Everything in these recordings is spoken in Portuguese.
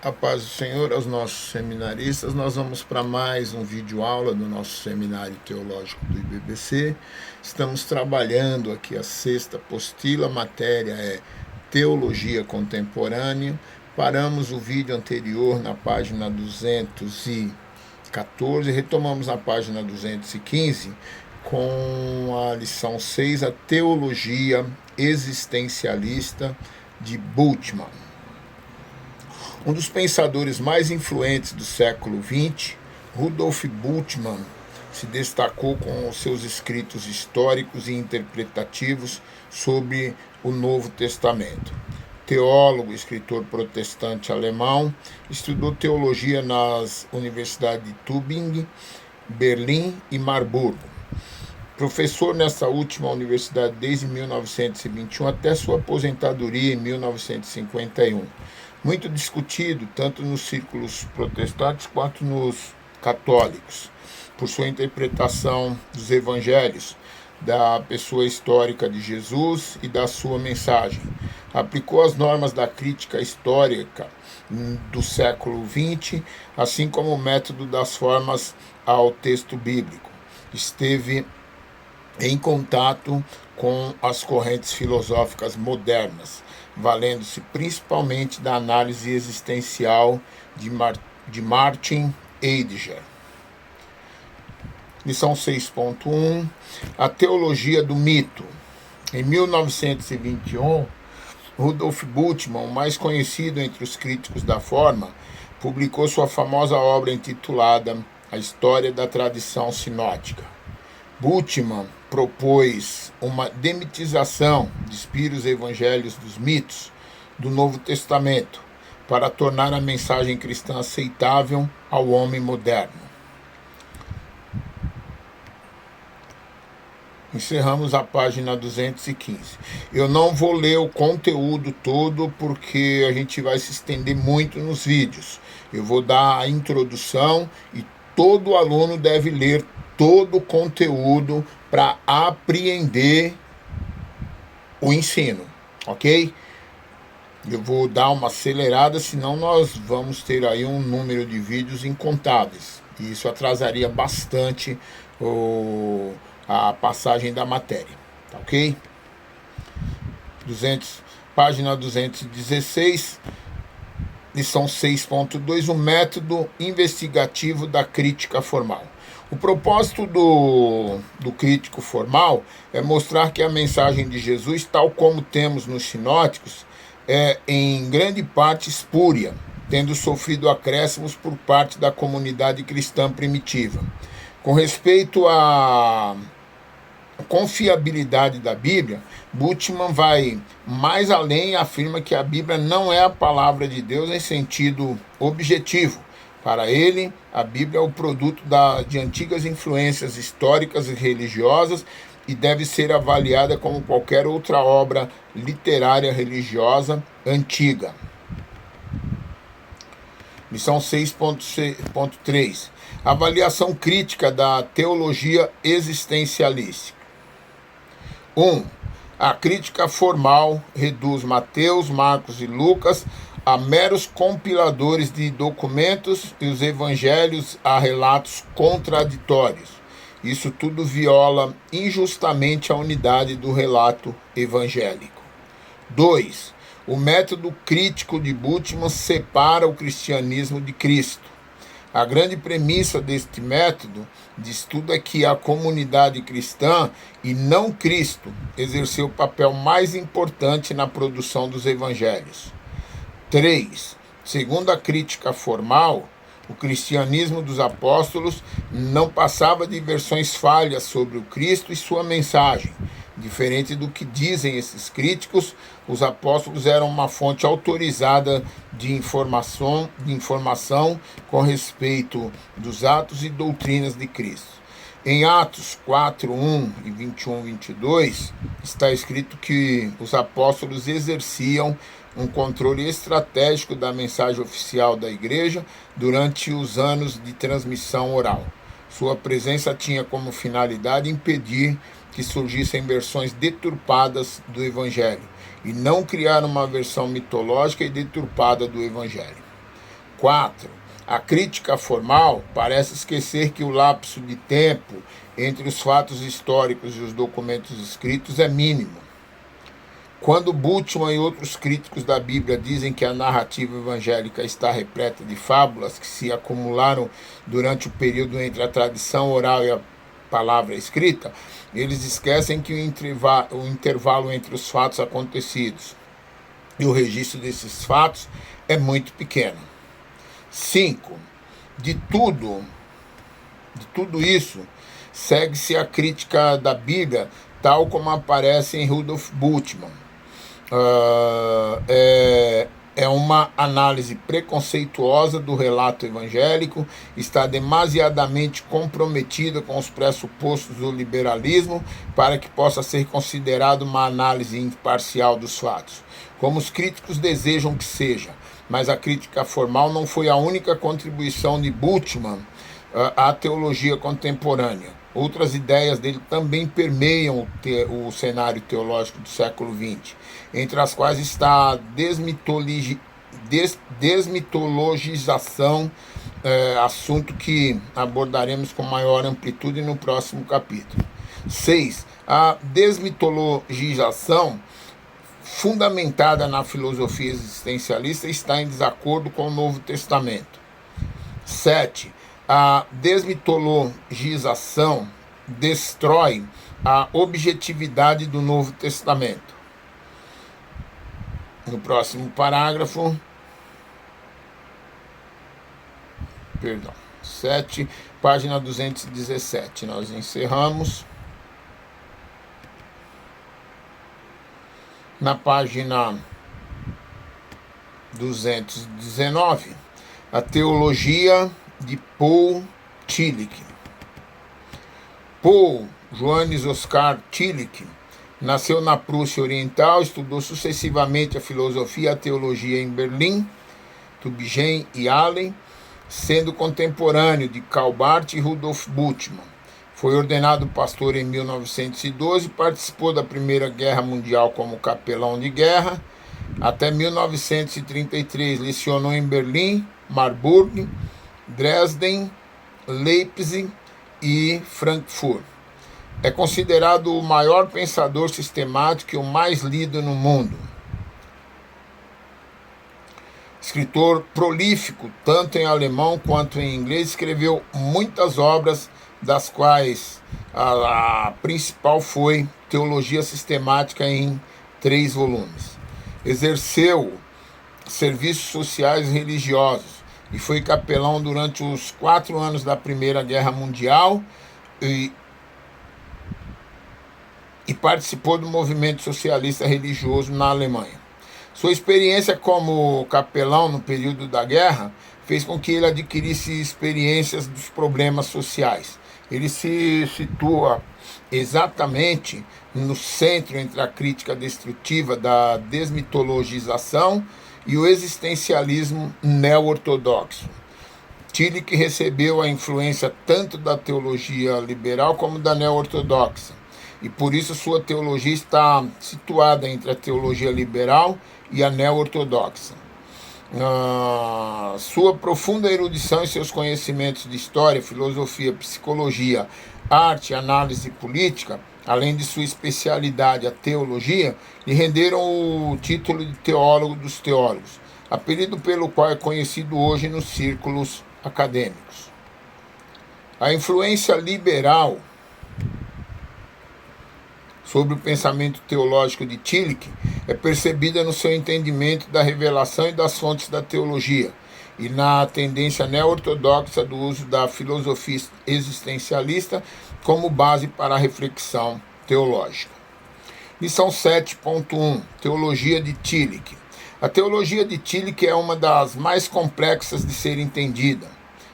A paz do Senhor aos nossos seminaristas. Nós vamos para mais um vídeo aula do nosso seminário teológico do IBBC. Estamos trabalhando aqui a sexta apostila, a matéria é Teologia Contemporânea. Paramos o vídeo anterior na página 214, retomamos na página 215 com a lição 6, a Teologia Existencialista de Bultmann. Um dos pensadores mais influentes do século XX, Rudolf Bultmann, se destacou com os seus escritos históricos e interpretativos sobre o Novo Testamento. Teólogo e escritor protestante alemão, estudou teologia nas universidades de Tübingen, Berlim e Marburgo. Professor nessa última universidade desde 1921 até sua aposentadoria em 1951. Muito discutido tanto nos círculos protestantes quanto nos católicos, por sua interpretação dos evangelhos, da pessoa histórica de Jesus e da sua mensagem. Aplicou as normas da crítica histórica do século XX, assim como o método das formas ao texto bíblico. Esteve em contato com as correntes filosóficas modernas, valendo-se principalmente da análise existencial de Martin Heidegger. Lição 6.1, a teologia do mito. Em 1921, Rudolf Bultmann, o mais conhecido entre os críticos da forma, publicou sua famosa obra intitulada A História da Tradição Sinótica. Bultmann propôs uma demitização dos evangelhos dos mitos do Novo Testamento para tornar a mensagem cristã aceitável ao homem moderno. Encerramos a página 215. Eu não vou ler o conteúdo todo porque a gente vai se estender muito nos vídeos. Eu vou dar a introdução e todo aluno deve ler todo o conteúdo para apreender o ensino, ok? Eu vou dar uma acelerada, senão nós vamos ter aí um número de vídeos incontáveis. E isso atrasaria bastante a passagem da matéria, tá ok? Página 216, lição 6.2, o método investigativo da crítica formal. O propósito do crítico formal é mostrar que a mensagem de Jesus, tal como temos nos sinóticos, é em grande parte espúria, tendo sofrido acréscimos por parte da comunidade cristã primitiva. Com respeito à confiabilidade da Bíblia, Bultmann vai mais além e afirma que a Bíblia não é a palavra de Deus em sentido objetivo. Para ele, a Bíblia é o produto de antigas influências históricas e religiosas e deve ser avaliada como qualquer outra obra literária religiosa antiga. Lição 6.3. Avaliação crítica da teologia existencialística. 1. A crítica formal reduz Mateus, Marcos e Lucas a meros compiladores de documentos e os evangelhos a relatos contraditórios. Isso tudo viola injustamente a unidade do relato evangélico. 2. O método crítico de Bultmann separa o cristianismo de Cristo. A grande premissa deste método de estudo é que a comunidade cristã e não Cristo exerceu o papel mais importante na produção dos evangelhos. 3. Segundo a crítica formal, o cristianismo dos apóstolos não passava de versões falhas sobre o Cristo e sua mensagem. Diferente do que dizem esses críticos, os apóstolos eram uma fonte autorizada de informação com respeito dos atos e doutrinas de Cristo. Em Atos 4:1 e 21:22, está escrito que os apóstolos exerciam um controle estratégico da mensagem oficial da igreja durante os anos de transmissão oral. Sua presença tinha como finalidade impedir que surgissem versões deturpadas do Evangelho, e não criar uma versão mitológica e deturpada do Evangelho. 4. A crítica formal parece esquecer que o lapso de tempo entre os fatos históricos e os documentos escritos é mínimo. Quando Bultmann e outros críticos da Bíblia dizem que a narrativa evangélica está repleta de fábulas que se acumularam durante o período entre a tradição oral e a palavra escrita, eles esquecem que o intervalo entre os fatos acontecidos e o registro desses fatos é muito pequeno. 5. De tudo isso, segue-se a crítica da Bíblia, tal como aparece em Rudolf Bultmann. É uma análise preconceituosa do relato evangélico, está demasiadamente comprometida com os pressupostos do liberalismo para que possa ser considerado uma análise imparcial dos fatos, como os críticos desejam que seja. Mas a crítica formal não foi a única contribuição de Bultmann à teologia contemporânea. Outras ideias dele também permeiam o cenário teológico do século XX, entre as quais está a desmitologização, assunto que abordaremos com maior amplitude no próximo capítulo. 6. A desmitologização, fundamentada na filosofia existencialista, está em desacordo com o Novo Testamento. 7. A desmitologização destrói a objetividade do Novo Testamento. No próximo parágrafo, 7, página 217, nós encerramos. Na página 219, a teologia de Paul Tillich. Paul Johannes Oskar Tillich nasceu na Prússia Oriental, estudou sucessivamente a filosofia e a teologia em Berlim, Tübingen e Halle, sendo contemporâneo de Karl Barth e Rudolf Bultmann. Foi ordenado pastor em 1912, participou da Primeira Guerra Mundial como capelão de guerra. Até 1933 lecionou em Berlim, Marburg, Dresden, Leipzig e Frankfurt. É considerado o maior pensador sistemático e o mais lido no mundo. Escritor prolífico, tanto em alemão quanto em inglês, escreveu muitas obras, das quais a principal foi Teologia Sistemática em 3 volumes. Exerceu serviços sociais e religiosos e foi capelão durante os 4 anos da Primeira Guerra Mundial e participou do movimento socialista religioso na Alemanha. Sua experiência como capelão no período da guerra fez com que ele adquirisse experiências dos problemas sociais. Ele se situa exatamente no centro entre a crítica destrutiva da desmitologização e o existencialismo neo-ortodoxo. Tillich recebeu a influência tanto da teologia liberal como da neo-ortodoxa, e por isso sua teologia está situada entre a teologia liberal e a neo-ortodoxa. Sua profunda erudição e seus conhecimentos de história, filosofia, psicologia, arte, análise política, além de sua especialidade, a teologia, lhe renderam o título de teólogo dos teólogos, apelido pelo qual é conhecido hoje nos círculos acadêmicos. A influência liberal sobre o pensamento teológico de Tillich é percebida no seu entendimento da revelação e das fontes da teologia, e na tendência neo-ortodoxa do uso da filosofia existencialista como base para a reflexão teológica. Lição 7.1. Teologia de Tillich. A teologia de Tillich é uma das mais complexas de ser entendida.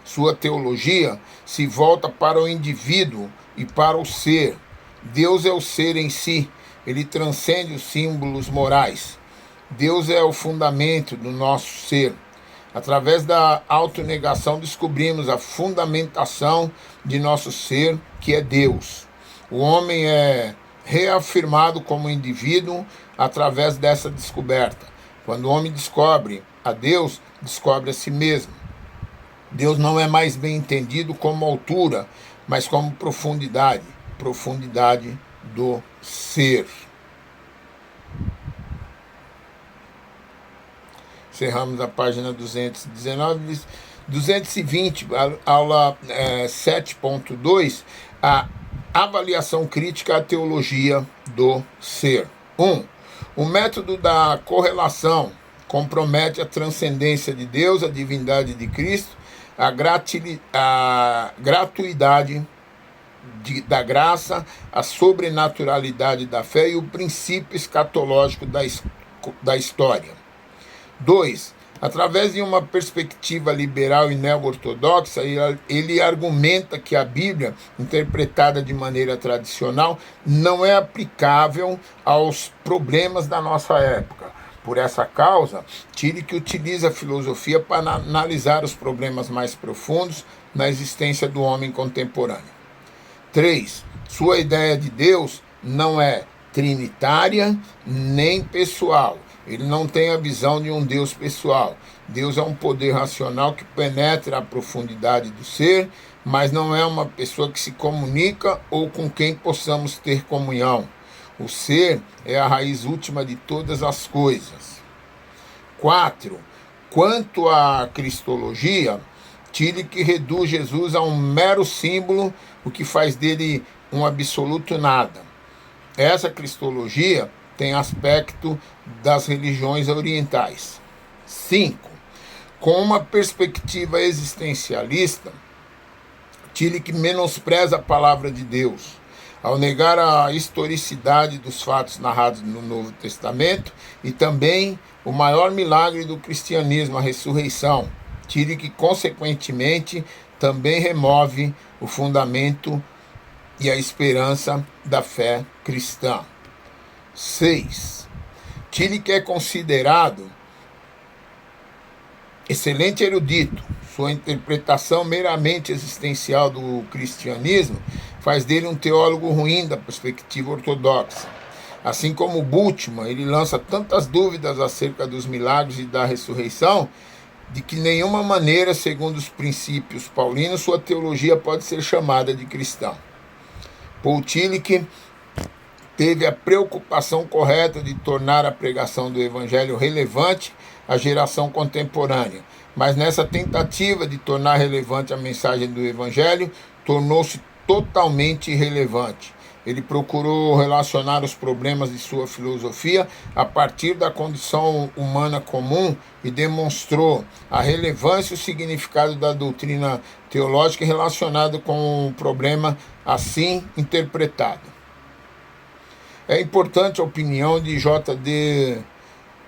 Sua teologia se volta para o indivíduo e para o ser. Deus é o ser em si, ele transcende os símbolos morais. Deus é o fundamento do nosso ser. Através da autonegação descobrimos a fundamentação de nosso ser, que é Deus. O homem é reafirmado como indivíduo através dessa descoberta. Quando o homem descobre a Deus, descobre a si mesmo. Deus não é mais bem entendido como altura, mas como profundidade, profundidade do ser. Encerramos a página 219, 220, aula 7.2, a avaliação crítica à teologia do ser. 1. O método da correlação compromete a transcendência de Deus, a divindade de Cristo, a gratuidade da graça, a sobrenaturalidade da fé e o princípio escatológico da história. 2. Através de uma perspectiva liberal e neo-ortodoxa, ele argumenta que a Bíblia, interpretada de maneira tradicional, não é aplicável aos problemas da nossa época. Por essa causa, Tillich utiliza a filosofia para analisar os problemas mais profundos na existência do homem contemporâneo. 3. Sua ideia de Deus não é trinitária nem pessoal. Ele não tem a visão de um Deus pessoal. Deus é um poder racional que penetra a profundidade do ser, mas não é uma pessoa que se comunica ou com quem possamos ter comunhão. O ser é a raiz última de todas as coisas. 4. Quanto à cristologia, Tillich reduz Jesus a um mero símbolo, o que faz dele um absoluto nada. Essa cristologia tem aspecto das religiões orientais. 5. Com uma perspectiva existencialista, Tillich menospreza a palavra de Deus. Ao negar a historicidade dos fatos narrados no Novo Testamento e também o maior milagre do cristianismo, a ressurreição, Tillich, consequentemente, também remove o fundamento e a esperança da fé cristã. 6. Tillich é considerado excelente erudito. Sua interpretação meramente existencial do cristianismo faz dele um teólogo ruim da perspectiva ortodoxa. Assim como Bultmann, ele lança tantas dúvidas acerca dos milagres e da ressurreição, de que nenhuma maneira, segundo os princípios paulinos, sua teologia pode ser chamada de cristã. Paul Tillich teve a preocupação correta de tornar a pregação do Evangelho relevante à geração contemporânea, mas nessa tentativa de tornar relevante a mensagem do Evangelho, tornou-se totalmente irrelevante. Ele procurou relacionar os problemas de sua filosofia a partir da condição humana comum e demonstrou a relevância e o significado da doutrina teológica relacionado com o problema assim interpretado. É importante a opinião de J.D.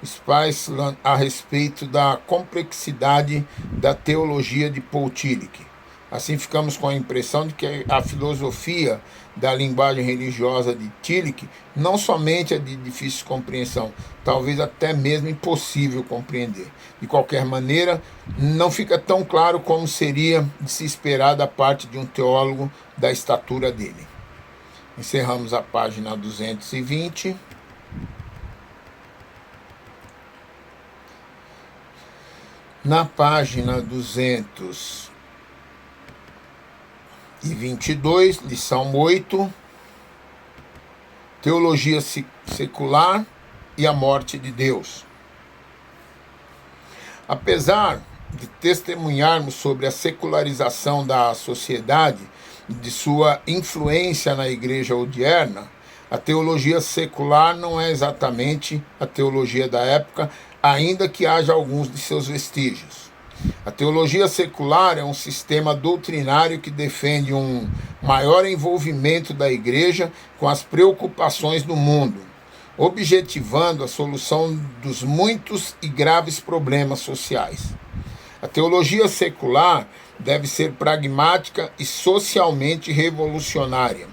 Spiceland a respeito da complexidade da teologia de Paul Tillich. Assim ficamos com a impressão de que a filosofia da linguagem religiosa de Tillich não somente é de difícil compreensão, talvez até mesmo impossível compreender. De qualquer maneira, não fica tão claro como seria de se esperar da parte de um teólogo da estatura dele. Encerramos a página 220. Na página 222, lição 8, Teologia Secular e a Morte de Deus. Apesar de testemunharmos sobre a secularização da sociedade e de sua influência na igreja odierna, a teologia secular não é exatamente a teologia da época, ainda que haja alguns de seus vestígios. A teologia secular é um sistema doutrinário que defende um maior envolvimento da igreja com as preocupações do mundo, objetivando a solução dos muitos e graves problemas sociais. A teologia secular deve ser pragmática e socialmente revolucionária.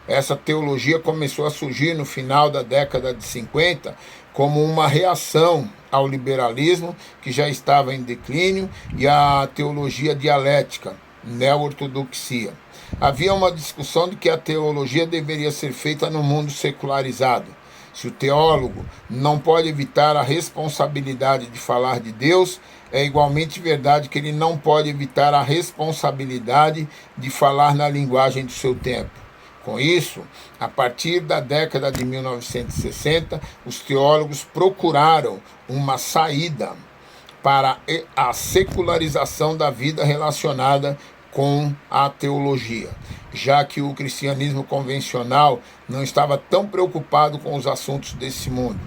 Essa teologia começou a surgir no final da década de 50 como uma reação ao liberalismo, que já estava em declínio, e à teologia dialética, neo-ortodoxia. Havia uma discussão de que a teologia deveria ser feita no mundo secularizado. Se o teólogo não pode evitar a responsabilidade de falar de Deus, é igualmente verdade que ele não pode evitar a responsabilidade de falar na linguagem do seu tempo. Com isso, a partir da década de 1960, os teólogos procuraram uma saída para a secularização da vida relacionada com a teologia, já que o cristianismo convencional não estava tão preocupado com os assuntos desse mundo.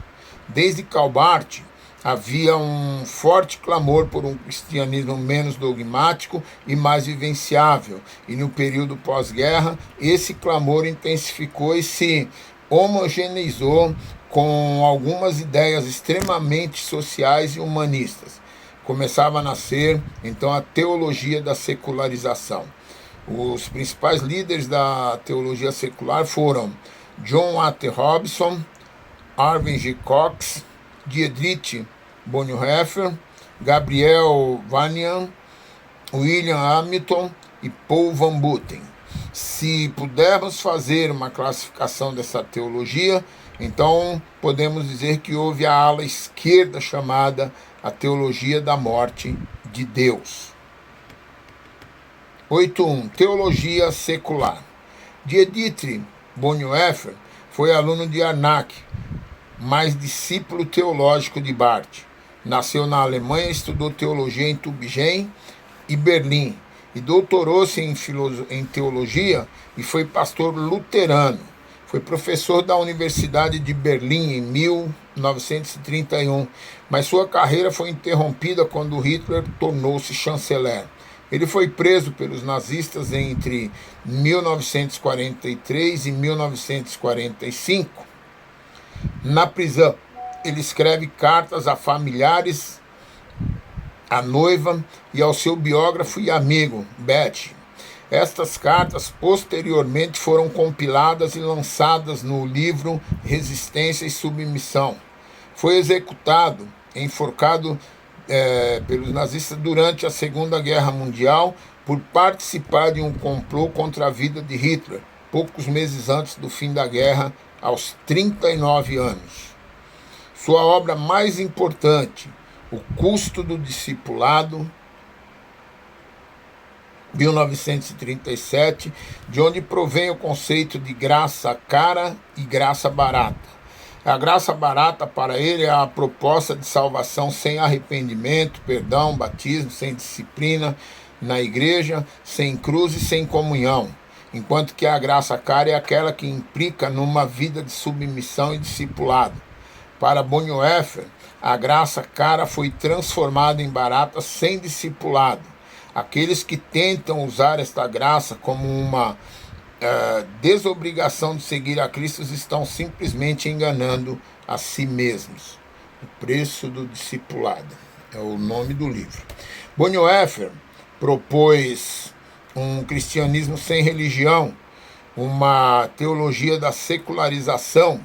Desde Calbart, havia um forte clamor por um cristianismo menos dogmático e mais vivenciável, e no período pós-guerra, esse clamor intensificou e se homogeneizou com algumas ideias extremamente sociais e humanistas. Começava a nascer, então, a teologia da secularização. Os principais líderes da teologia secular foram John A. T. Robson, Arvin G. Cox, Dietrich Bonhoeffer, Gabriel Vanian, William Hamilton e Paul Van Butten. Se pudermos fazer uma classificação dessa teologia, então podemos dizer que houve a ala esquerda chamada a teologia da morte de Deus. 8.1. Teologia secular. Dietrich Bonhoeffer foi aluno de Arnack, mas discípulo teológico de Barth. Nasceu na Alemanha, estudou teologia em Tübingen e Berlim, e doutorou-se em teologia e foi pastor luterano. Foi professor da Universidade de Berlim em 1931, mas sua carreira foi interrompida quando Hitler tornou-se chanceler. Ele foi preso pelos nazistas entre 1943 e 1945. Na prisão, ele escreve cartas a familiares, à noiva e ao seu biógrafo e amigo, Beth. Estas cartas posteriormente foram compiladas e lançadas no livro Resistência e Submissão. Foi executado, enforcado pelos nazistas durante a Segunda Guerra Mundial por participar de um complô contra a vida de Hitler, poucos meses antes do fim da guerra, aos 39 anos. Sua obra mais importante, O Custo do Discipulado, 1937, de onde provém o conceito de graça cara e graça barata. A graça barata para ele é a proposta de salvação sem arrependimento, perdão, batismo, sem disciplina na igreja, sem cruz e sem comunhão, enquanto que a graça cara é aquela que implica numa vida de submissão e discipulado. Para Bonhoeffer, a graça cara foi transformada em barata sem discipulado. Aqueles que tentam usar esta graça como uma desobrigação de seguir a Cristo estão simplesmente enganando a si mesmos. O preço do discipulado é o nome do livro. Bonhoeffer propôs um cristianismo sem religião, uma teologia da secularização,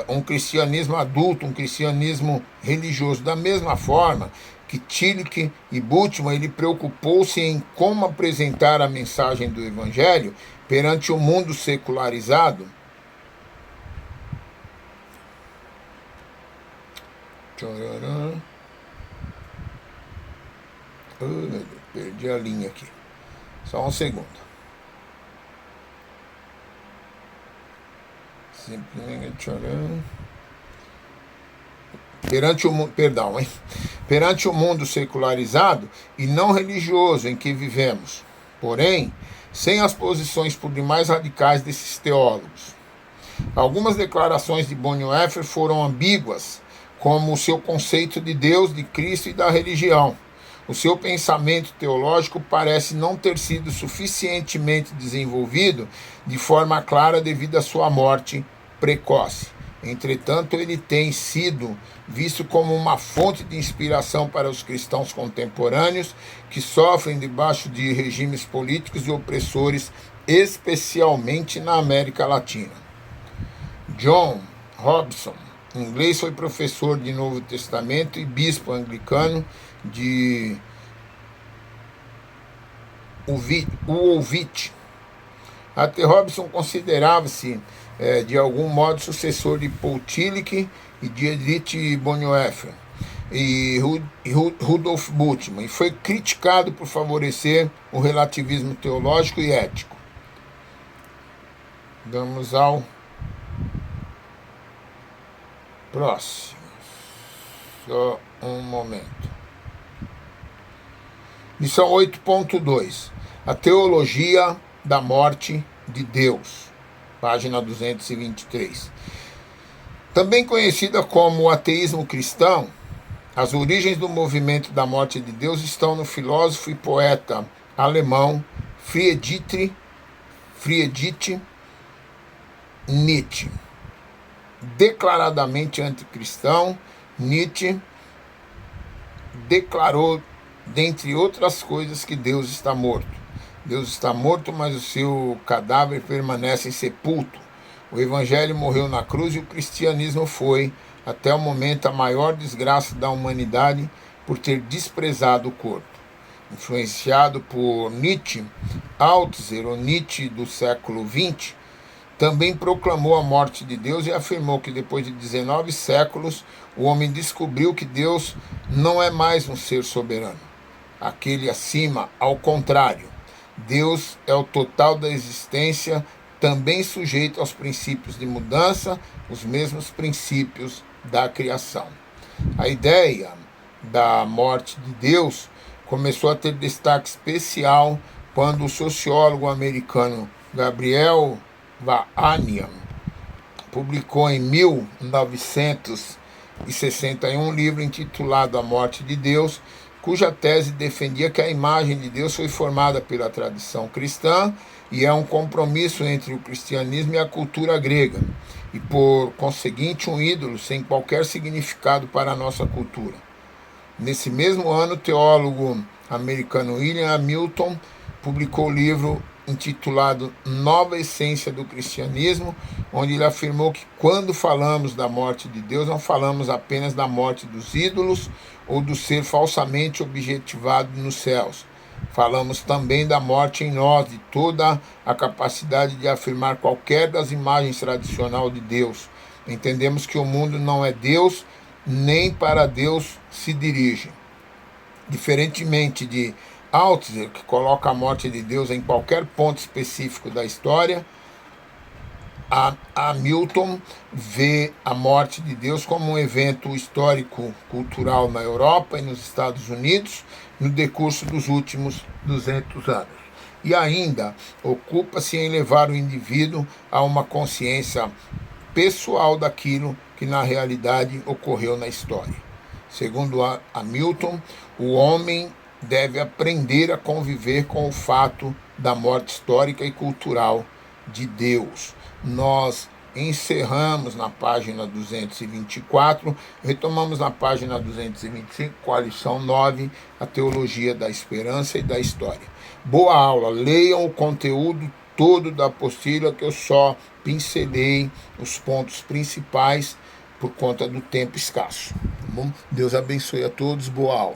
um cristianismo adulto, um cristianismo religioso. Da mesma forma que Tillich e Bultmann, ele preocupou-se em como apresentar a mensagem do Evangelho perante o mundo secularizado. Perdi a linha aqui. Só um segundo. Perante o mundo secularizado e não religioso em que vivemos, porém, sem as posições por demais radicais desses teólogos. Algumas declarações de Bonhoeffer foram ambíguas, como o seu conceito de Deus, de Cristo e da religião. O seu pensamento teológico parece não ter sido suficientemente desenvolvido de forma clara devido à sua morte precoce. Entretanto, ele tem sido visto como uma fonte de inspiração para os cristãos contemporâneos que sofrem debaixo de regimes políticos e opressores, especialmente na América Latina. John Robson, inglês, foi professor de Novo Testamento e bispo anglicano de Uovic. A.T. Robertson considerava-se, de algum modo, sucessor de Paul Tillich e de Dietrich Bonhoeffer e Rudolf Bultmann, e foi criticado por favorecer o relativismo teológico e ético. Vamos ao próximo. Só um momento. Lição 8.2. A teologia da morte de Deus. Página 223. Também conhecida como o ateísmo cristão, as origens do movimento da morte de Deus estão no filósofo e poeta alemão Friedrich Nietzsche. Declaradamente anticristão, Nietzsche declarou, dentre outras coisas, que Deus está morto. Deus está morto, mas o seu cadáver permanece sepulto. O evangelho morreu na cruz e o cristianismo foi, até o momento, a maior desgraça da humanidade por ter desprezado o corpo. Influenciado por Nietzsche, Altzer, o Nietzsche do século XX, também proclamou a morte de Deus e afirmou que depois de 19 séculos o homem descobriu que Deus não é mais um ser soberano, aquele acima, ao contrário. Deus é o total da existência, também sujeito aos princípios de mudança, os mesmos princípios da criação. A ideia da morte de Deus começou a ter destaque especial quando o sociólogo americano Gabriel Vahanian publicou em 1961 um livro intitulado A Morte de Deus, cuja tese defendia que a imagem de Deus foi formada pela tradição cristã e é um compromisso entre o cristianismo e a cultura grega, e por conseguinte um ídolo sem qualquer significado para a nossa cultura. Nesse mesmo ano, o teólogo americano William Hamilton publicou o livro intitulado Nova Essência do Cristianismo, onde ele afirmou que quando falamos da morte de Deus, não falamos apenas da morte dos ídolos ou do ser falsamente objetivado nos céus. Falamos também da morte em nós, de toda a capacidade de afirmar qualquer das imagens tradicionais de Deus. Entendemos que o mundo não é Deus, nem para Deus se dirige. Diferentemente de Altzer, que coloca a morte de Deus em qualquer ponto específico da história, Hamilton vê a morte de Deus como um evento histórico-cultural na Europa e nos Estados Unidos no decurso dos últimos 200 anos. E ainda ocupa-se em levar o indivíduo a uma consciência pessoal daquilo que na realidade ocorreu na história. Segundo Hamilton, o homem deve aprender a conviver com o fato da morte histórica e cultural de Deus. Nós encerramos na página 224, retomamos na página 225, com a lição 9, a teologia da esperança e da história. Boa aula, leiam o conteúdo todo da apostila, que eu só pincelei os pontos principais por conta do tempo escasso. Tá bom? Deus abençoe a todos, boa aula.